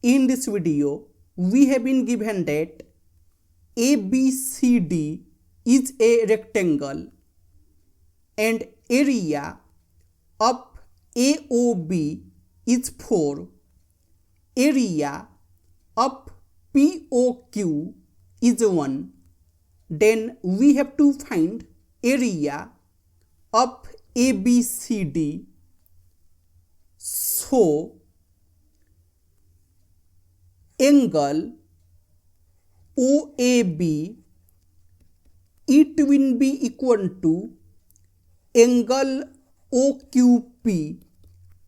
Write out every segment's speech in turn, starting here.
In this video, we have been given that ABCD is a rectangle and area of AOB is 4. Area of POQ is 1. Then we have to find area of ABCD. So, angle OAB, it will be equal to angle OQP,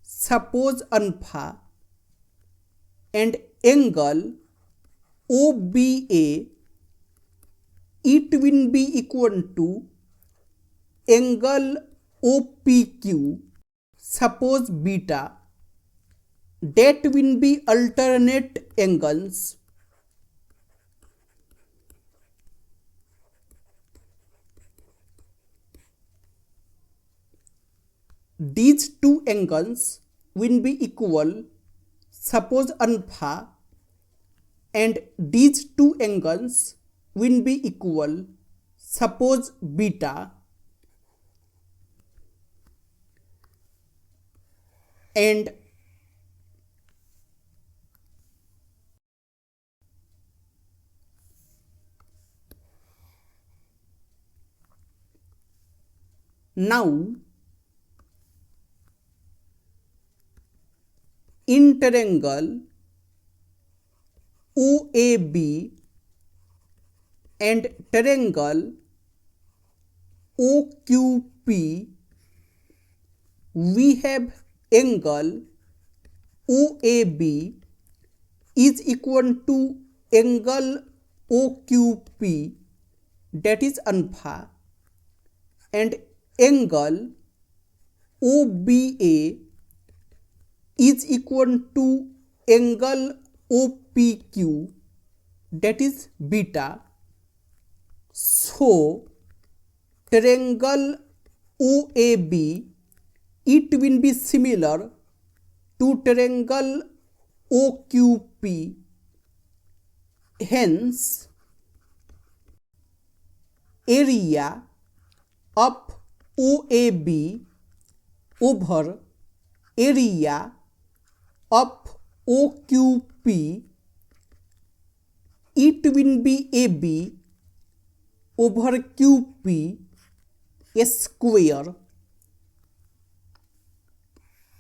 suppose alpha, and angle OBA, it will be equal to angle OPQ, suppose beta. That will be alternate angles. These two angles will be equal, suppose alpha, and these two angles will be equal, suppose beta. And now in triangle OAB and triangle OQP, we have angle OAB is equal to angle OQP, that is alpha, and angle OBA is equal to angle OPQ, that is beta. So, triangle OAB, it will be similar to triangle OQP. Hence, area of OAB over area of OQP, it will be AB over QP square,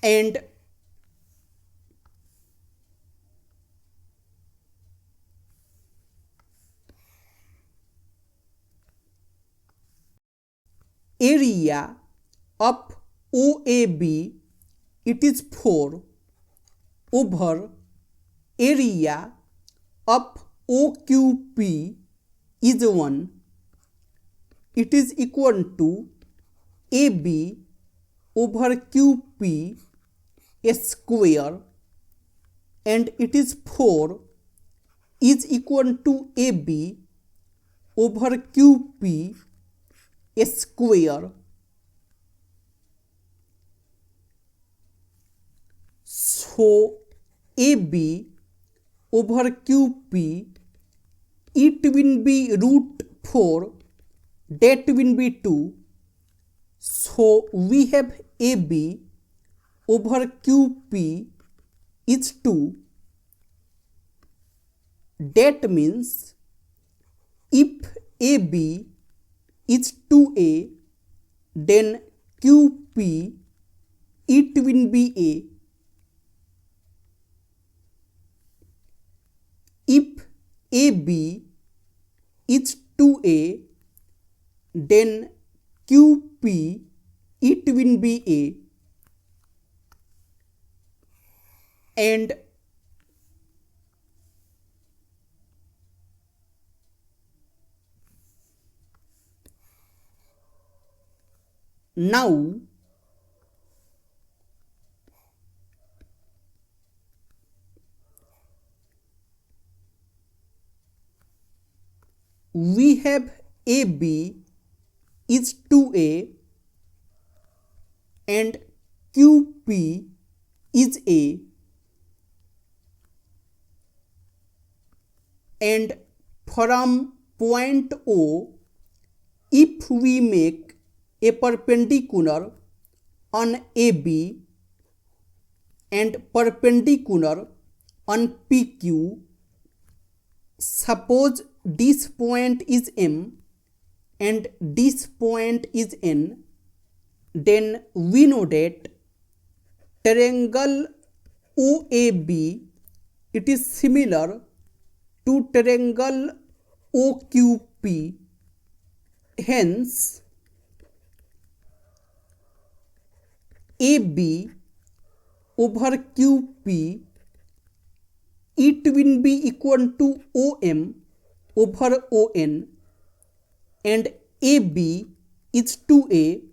and area of OAB, it is 4 over area of OQP is 1. It is equal to AB over QP square, and it is 4 is equal to AB over QP square. So, AB over QP, it will be root 4, that will be 2. So, we have AB over QP is 2. That means if AB is 2A, then QP, it will be A. If AB is 2A, then QP, it will be A. And now we have AB is 2A and QP is A. and from point O, if we make a perpendicular on AB and perpendicular on PQ, suppose this point is M and this point is N, then we know that triangle OAB, it is similar to triangle OQP. Hence AB over QP, it will be equal to OM over ON, and AB is 2A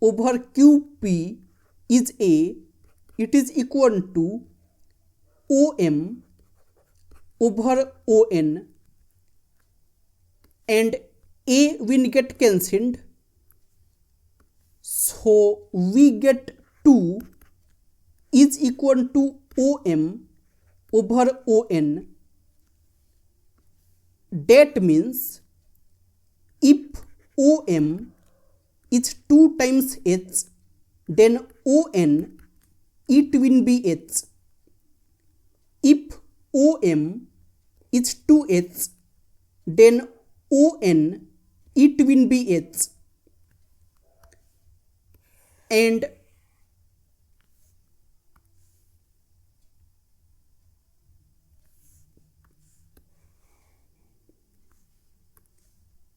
over QP is A, it is equal to OM over ON, and A will get cancelled, so we get 2 is equal to OM over ON. That means if OM is 2 times H, then ON it will be H. If OM is 2H, then ON it will be H. And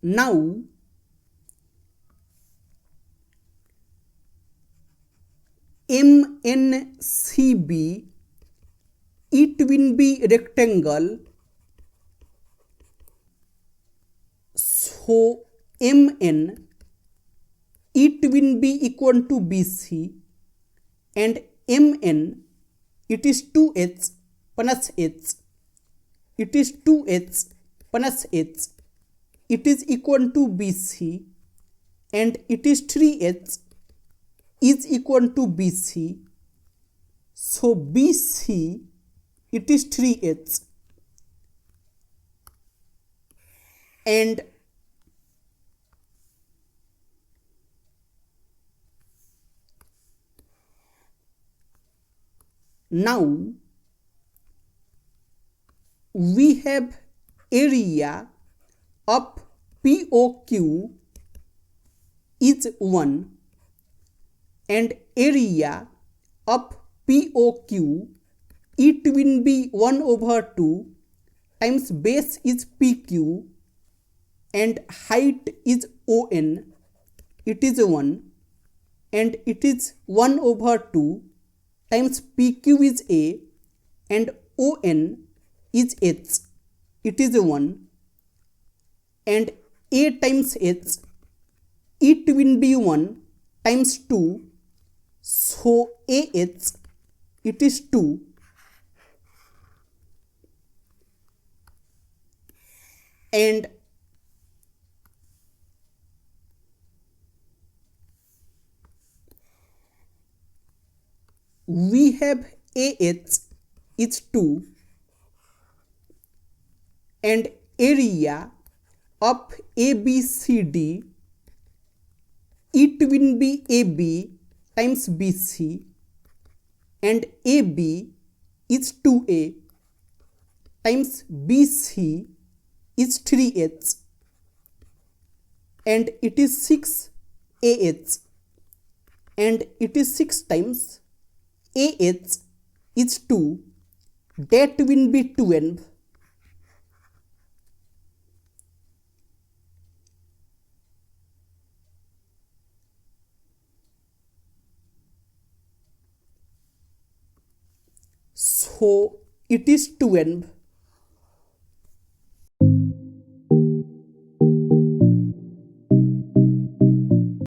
now MNCB, it will be rectangle, so MN it will be equal to BC, and MN it is 2H plus H, it is 2H plus H, it is equal to BC, and it is 3H is equal to BC, so BC it is 3H, and now we have area of POQ is 1, and area of POQ it will be 1 over 2 times base is PQ and height is ON, it is 1, and it is 1 over 2 times PQ is A and ON is H, it is 1, and A times H it will be 1 times 2, so AH it is 2, and we have AH is 2, and area of ABCD it will be AB times BC, and AB is 2A times BC is 3H, and it is 6AH, and it is 6 times AH is 2, that will be 12. So it is 12.